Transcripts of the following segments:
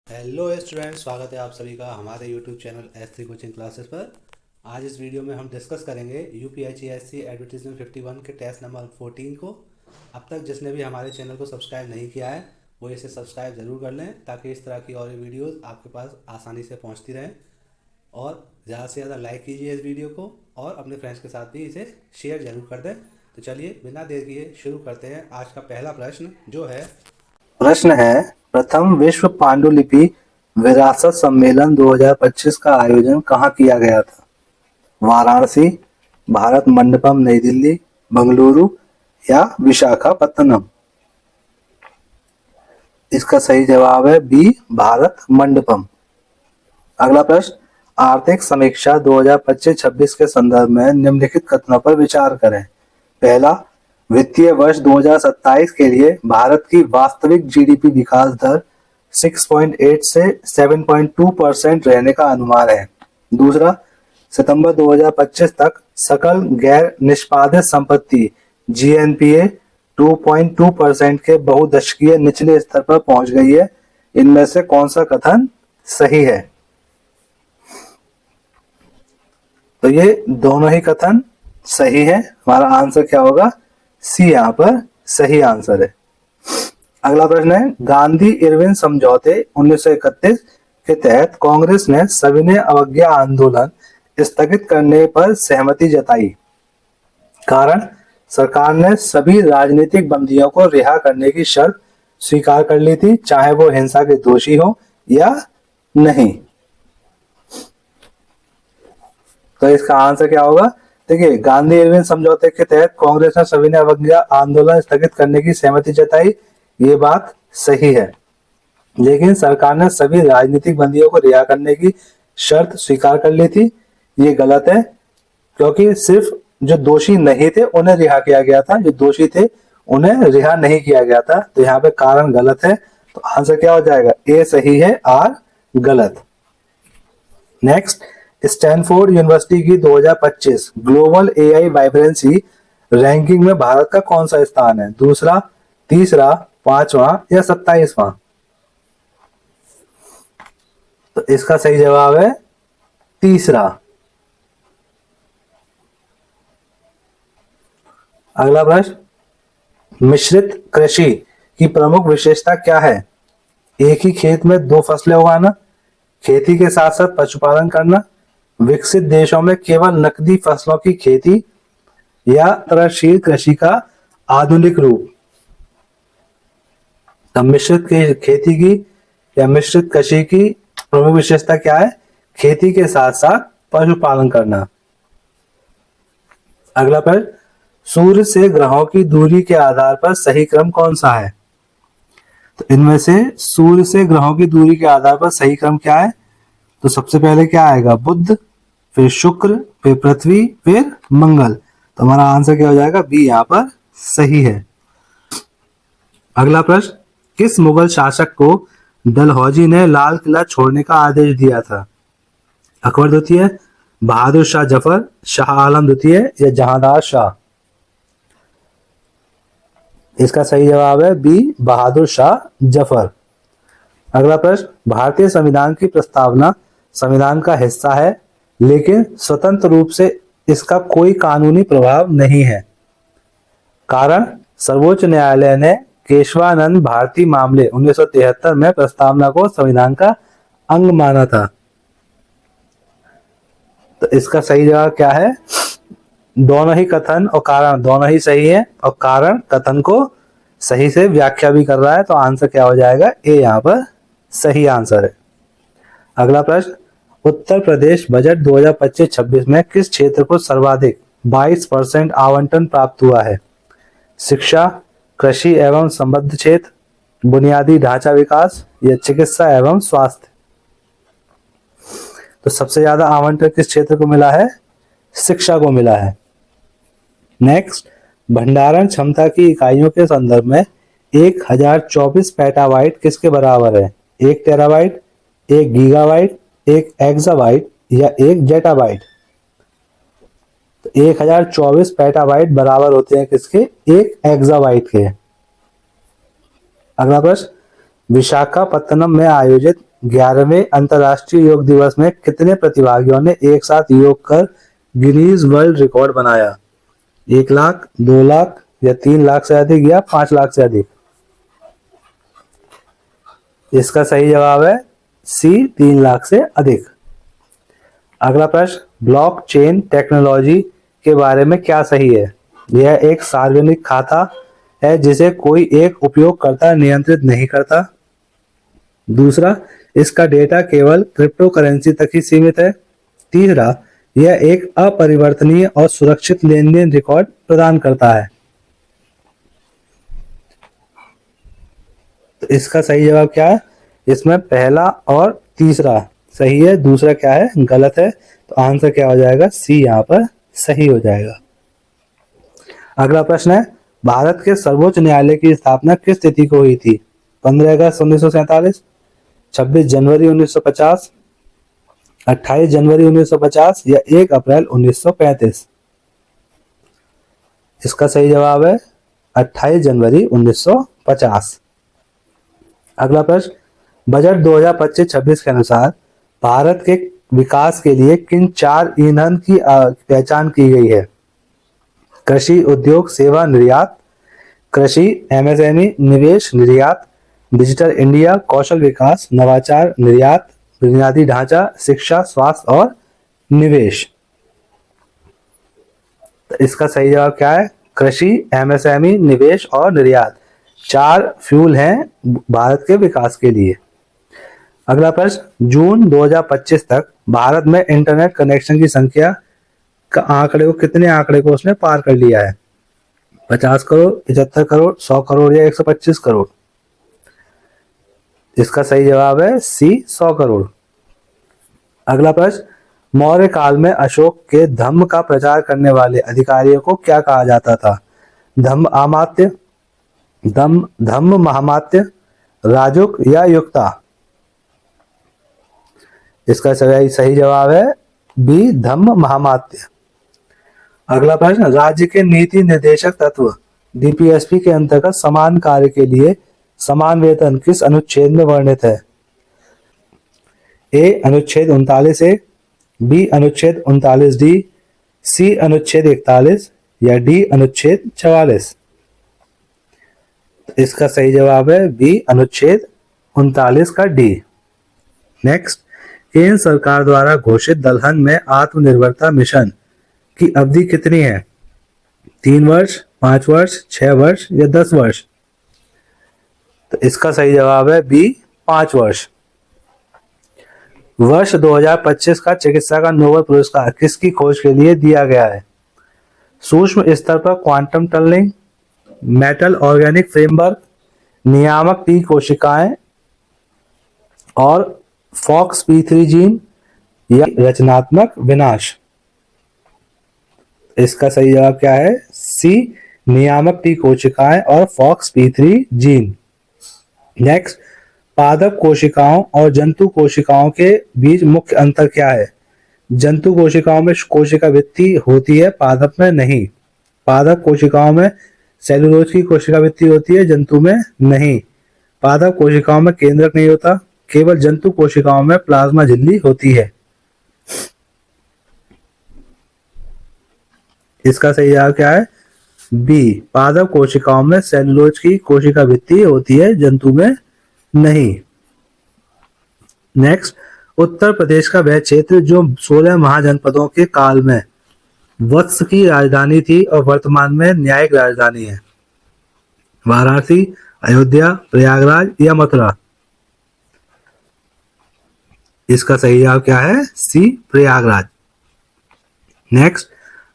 Hello student, स्वागत है आप सभी का हमारे YouTube channel S3 coaching classes पर। आज इस वीडियो में हम डिस्कस करेंगे UPSC एडवर्टीजमेंट 51 के टेस्ट नंबर 14 को। अब तक जिसने भी हमारे चैनल को सब्सक्राइब नहीं किया है वो इसे सब्सक्राइब ज़रूर कर लें, ताकि इस तरह की और वीडियोज़ आपके पास आसानी से पहुँचती रहें। और ज़्यादा से ज़्यादा लाइक कीजिए इस वीडियो को और अपने फ्रेंड्स के साथ भी इसे शेयर ज़रूर कर दें। तो चलिए बिना देर किए शुरू करते हैं। आज का पहला प्रश्न जो है, प्रश्न है, प्रथम विश्व पांडुलिपि विरासत सम्मेलन 2025 का आयोजन कहाँ किया गया था? वाराणसी, भारत मंडपम नई दिल्ली, बंगलुरु या विशाखापत्तनम? इसका सही जवाब है बी, भारत मंडपम। अगला प्रश्न, आर्थिक समीक्षा 2025-26 के संदर्भ में निम्नलिखित कथनों पर विचार करें। पहला, वित्तीय वर्ष 2027 के लिए भारत की वास्तविक जीडीपी विकास दर 6.8 से 7.2% रहने का अनुमान है। दूसरा, सितंबर 2025 तक सकल गैर निष्पादित संपत्ति जीएनपीए 2.2% के बहुदशकीय निचले स्तर पर पहुंच गई है। इनमें से कौन सा कथन सही है? तो ये दोनों ही कथन सही है। हमारा आंसर क्या होगा? सी यहाँ पर सही आंसर है। अगला प्रश्न है, गांधी इरविन समझौते 1931 के तहत कांग्रेस ने सविनय अवज्ञा आंदोलन स्थगित करने पर सहमति जताई। कारण, सरकार ने सभी राजनीतिक बंदियों को रिहा करने की शर्त स्वीकार कर ली थी, चाहे वो हिंसा के दोषी हो या नहीं। तो इसका आंसर क्या होगा? देखिए, गांधी इरविन समझौते के तहत कांग्रेस ने सविनय अवज्ञा आंदोलन स्थगित करने की सहमति जताई, ये बात सही है। लेकिन सरकार ने सभी राजनीतिक बंदियों को रिहा करने की शर्त स्वीकार कर ली थी, ये गलत है। क्योंकि सिर्फ जो दोषी नहीं थे उन्हें रिहा किया गया था, जो दोषी थे उन्हें रिहा नहीं किया गया था। तो यहाँ पे कारण गलत है। तो आंसर क्या हो जाएगा? ए सही है, आर गलत। नेक्स्ट, स्टैनफोर्ड यूनिवर्सिटी की 2025 ग्लोबल एआई वाइब्रेंसी रैंकिंग में भारत का कौन सा स्थान है? दूसरा, तीसरा, पांचवा या 27वां? तो इसका सही जवाब है तीसरा। अगला प्रश्न, मिश्रित कृषि की प्रमुख विशेषता क्या है? एक ही खेत में दो फसलें उगाना, खेती के साथ साथ पशुपालन करना, विकसित देशों में केवल नकदी फसलों की खेती या तरलशील कृषि का आधुनिक रूप। तो मिश्रित खेती की या मिश्रित कृषि की प्रमुख विशेषता क्या है? खेती के साथ साथ पशुपालन करना। अगला प्रश्न, सूर्य से ग्रहों की दूरी के आधार पर सही क्रम कौन सा है? तो इनमें से सूर्य से ग्रहों की दूरी के आधार पर सही क्रम क्या है? तो सबसे पहले क्या आएगा? बुध, फिर शुक्र, फिर पृथ्वी, फिर मंगल। तो हमारा आंसर क्या हो जाएगा? बी यहाँ पर सही है। अगला प्रश्न, किस मुगल शासक को डलहौजी ने लाल किला छोड़ने का आदेश दिया था? अकबर द्वितीय, बहादुर शाह जफर, शाह आलम द्वितीय या जहांदार शाह? इसका सही जवाब है बी, बहादुर शाह जफर। अगला प्रश्न, भारतीय संविधान की प्रस्तावना संविधान का हिस्सा है, लेकिन स्वतंत्र रूप से इसका कोई कानूनी प्रभाव नहीं है। कारण, सर्वोच्च न्यायालय ने केशवानंद भारती मामले 1973 में प्रस्तावना को संविधान का अंग माना था। तो इसका सही जवाब क्या है? दोनों ही कथन और कारण दोनों ही सही है, और कारण कथन को सही से व्याख्या भी कर रहा है। तो आंसर क्या हो जाएगा? ए यहाँ पर सही आंसर है। अगला प्रश्न, उत्तर प्रदेश बजट 2025-26 में किस क्षेत्र को सर्वाधिक 22% आवंटन प्राप्त हुआ है? शिक्षा, कृषि एवं संबद्ध क्षेत्र, बुनियादी ढांचा विकास या चिकित्सा एवं स्वास्थ्य? तो सबसे ज्यादा आवंटन किस क्षेत्र को मिला है? शिक्षा को मिला है। नेक्स्ट, भंडारण क्षमता की इकाइयों के संदर्भ में 1024 पेटाबाइट किसके बराबर है? 1 टेराबाइट, 1 गीगाबाइट, 1 एक्साबाइट या 1 जेटाबाइट? तो 1024 पेटाबाइट बराबर होते हैं किसके? 1 एक्साबाइट के। अगला प्रश्न, विशाखापत्तनम में आयोजित 11वें अंतर्राष्ट्रीय योग दिवस में कितने प्रतिभागियों ने एक साथ योग कर गिनीज वर्ल्ड रिकॉर्ड बनाया? 1 लाख, 2 लाख या 3 लाख से अधिक या 5 लाख से अधिक? इसका सही जवाब है सी, 3 लाख से अधिक। अगला प्रश्न, ब्लॉकचेन टेक्नोलॉजी के बारे में क्या सही है? यह एक सार्वजनिक खाता है जिसे कोई एक उपयोगकर्ता नियंत्रित नहीं करता। दूसरा, इसका डेटा केवल क्रिप्टो करेंसी तक ही सीमित है। तीसरा, यह एक अपरिवर्तनीय और सुरक्षित लेन देन रिकॉर्ड प्रदान करता है। तो इसका सही जवाब क्या है? इसमें पहला और तीसरा सही है, दूसरा क्या है? गलत है। तो आंसर क्या हो जाएगा? सी यहाँ पर सही हो जाएगा। अगला प्रश्न है, भारत के सर्वोच्च न्यायालय की स्थापना किस तिथि को हुई थी? 15 अगस्त 1947, 26 जनवरी 1950, 28 जनवरी 1950 या 1 अप्रैल 1935? इसका सही जवाब है 28 जनवरी 1950। अगला प्रश्न, बजट 2025-26 के अनुसार भारत के विकास के लिए किन 4 ईंधन की पहचान की गई है? कृषि, उद्योग, सेवा, निर्यात। कृषि, एमएसएमई, निवेश, निर्यात। डिजिटल इंडिया, कौशल विकास, नवाचार, निर्यात। बुनियादी ढांचा, शिक्षा, स्वास्थ्य और निवेश। तो इसका सही जवाब क्या है? कृषि, एमएसएमई, निवेश और निर्यात 4 फ्यूल हैं भारत के विकास के लिए। अगला प्रश्न, जून 2025 तक भारत में इंटरनेट कनेक्शन की संख्या का कितने आंकड़े को उसने पार कर लिया है? 50 करोड़, 75 करोड़, 100 करोड़ या 125 करोड़? इसका सही जवाब है सी, 100 करोड़। अगला प्रश्न, मौर्य काल में अशोक के धम्म का प्रचार करने वाले अधिकारियों को क्या कहा जाता था? धम्म अमात्य, धम्म महामात्य, राजुक या युक्ता? इसका सही जवाब है बी, धम्म महामात्य। अगला प्रश्न, राज्य के नीति निर्देशक तत्व डीपीएसपी के अंतर्गत समान कार्य के लिए समान वेतन किस अनुच्छेद में वर्णित है? ए अनुच्छेद 39A, बी अनुच्छेद 39D, सी अनुच्छेद 41 या डी अनुच्छेद 44? इसका सही जवाब है बी, अनुच्छेद 39 का डी। नेक्स्ट, केंद्र सरकार द्वारा घोषित दलहन में आत्मनिर्भरता मिशन की अवधि कितनी है? 3 वर्ष, 5 वर्ष, 6 वर्ष या 10 वर्ष? तो इसका सही जवाब है बी, 5 वर्ष। वर्ष 2025 का चिकित्सा का नोबेल पुरस्कार किसकी खोज के लिए दिया गया है? सूक्ष्म स्तर पर quantum tunnelling, metal organic framework, नियामक टी कोशिकाएं और FOXP3 जीन या रचनात्मक विनाश? इसका सही जवाब क्या है? सी, नियामक टी कोशिकाएं और FOXP3 जीन। नेक्स्ट, पादप कोशिकाओं और जंतु कोशिकाओं के बीच मुख्य अंतर क्या है? जंतु कोशिकाओं में कोशिका भित्ति होती है, पादप में नहीं। पादप कोशिकाओं में सेलुलोज की कोशिका भित्ति होती है, जंतु में नहीं। पादप कोशिकाओं में केंद्रक नहीं होता, केवल जंतु कोशिकाओं में प्लाज्मा झिल्ली होती है। इसका सही जवाब क्या है? बी, पादप कोशिकाओं में सेलुलोज की कोशिका भित्ति होती है, जंतु में नहीं। नेक्स्ट, उत्तर प्रदेश का वह क्षेत्र जो 16 महाजनपदों के काल में वत्स की राजधानी थी और वर्तमान में न्यायिक राजधानी है? वाराणसी, अयोध्या, प्रयागराज या मथुरा? इसका सही जवाब क्या है? C, Prayagraj. Next,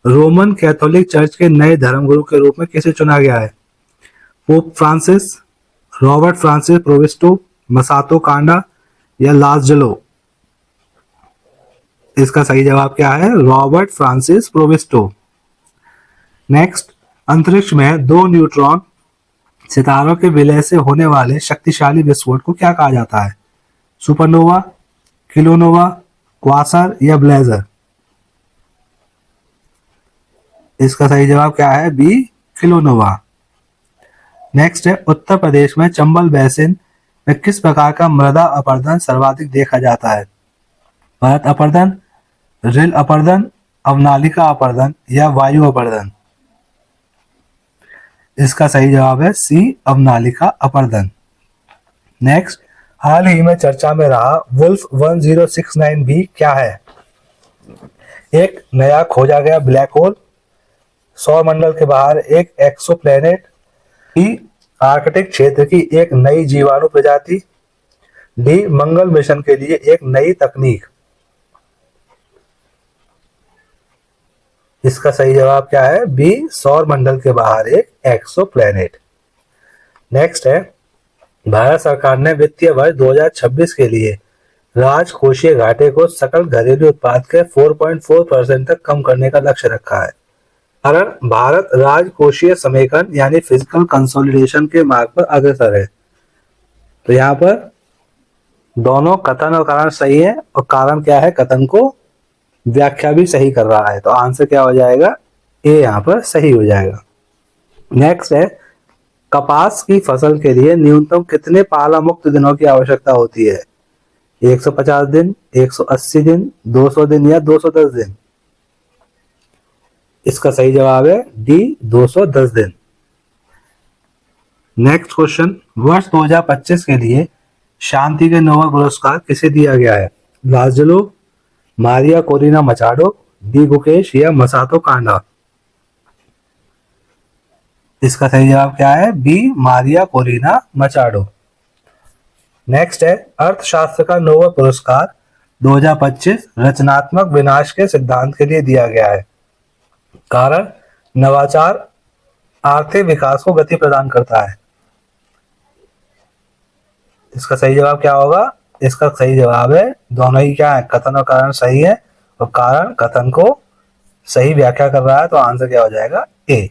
Roman Catholic church के नए धर्मगुरु के रूप में किसे चुना गया है? Pope Francis, Robert Francis Prevost, Masato Kanda या लासजलो? इसका सही जवाब क्या है? Robert Francis प्रोविस्टो। नेक्स्ट, अंतरिक्ष में 2 न्यूट्रॉन सितारों के विलय से होने वाले शक्तिशाली विस्फोट को क्या कहा जाता है? सुपरनोवा, किलोनोवा, क्वासर या ब्लेजर? इसका सही जवाब क्या है? B, kilonova. नेक्स्ट है, उत्तर प्रदेश में चंबल बेसिन में किस प्रकार का मृदा अपरदन सर्वाधिक देखा जाता है? परत अपरदन, रेल अपरदन, अवनालिका अपरदन या वायु अपरदन? इसका सही जवाब है सी, अवनालिका अपरदन। नेक्स्ट, हाल ही में चर्चा में रहा वुल्फ 1069b क्या है? एक नया खोजा गया ब्लैक होल, सौर मंडल के बाहर एक एक्सोप्लैनेट, डी आर्कटिक क्षेत्र की एक नई जीवाणु प्रजाति, डी मंगल मिशन के लिए एक नई तकनीक। इसका सही जवाब क्या है? बी, सौर मंडल के बाहर एक एक्सोप्लैनेट। नेक्स्ट है, भारत सरकार ने वित्तीय वर्ष 2026 के लिए राजकोषीय घाटे को सकल घरेलू उत्पाद के 4.4% तक कम करने का लक्ष्य रखा है। कारण भारत राजकोषीय समेकन यानी फिजिकल कंसोलिडेशन के मार्ग पर अग्रसर है। तो यहाँ पर दोनों कथन और कारण सही है, और कारण क्या है? कथन को व्याख्या भी सही कर रहा है। तो आंसर क्या हो जाएगा? ए यहाँ पर सही हो जाएगा। नेक्स्ट है, कपास की फसल के लिए न्यूनतम कितने पाला मुक्त दिनों की आवश्यकता होती है? 150 दिन, 180 दिन, 200 दिन या 210 दिन? इसका सही जवाब है डी, 210 दिन। नेक्स्ट क्वेश्चन, वर्ष 2025 के लिए शांति के नोबेल पुरस्कार किसे दिया गया है? Laszlo, Maria Corina Machado, D Gukesh या मसातो कांडा? इसका सही जवाब क्या है? B, Maria Corina Machado. Next है, अर्थशास्त्र का नोबेल पुरस्कार 2025 रचनात्मक विनाश के सिद्धांत के लिए दिया गया है। कारण नवाचार आर्थिक विकास को गति प्रदान करता है। इसका सही जवाब क्या होगा? इसका सही जवाब है, दोनों ही क्या है? कथन और कारण सही है, और कारण कथन को सही व्याख्या कर रहा है। तो आंसर क्या हो जाएगा? ए।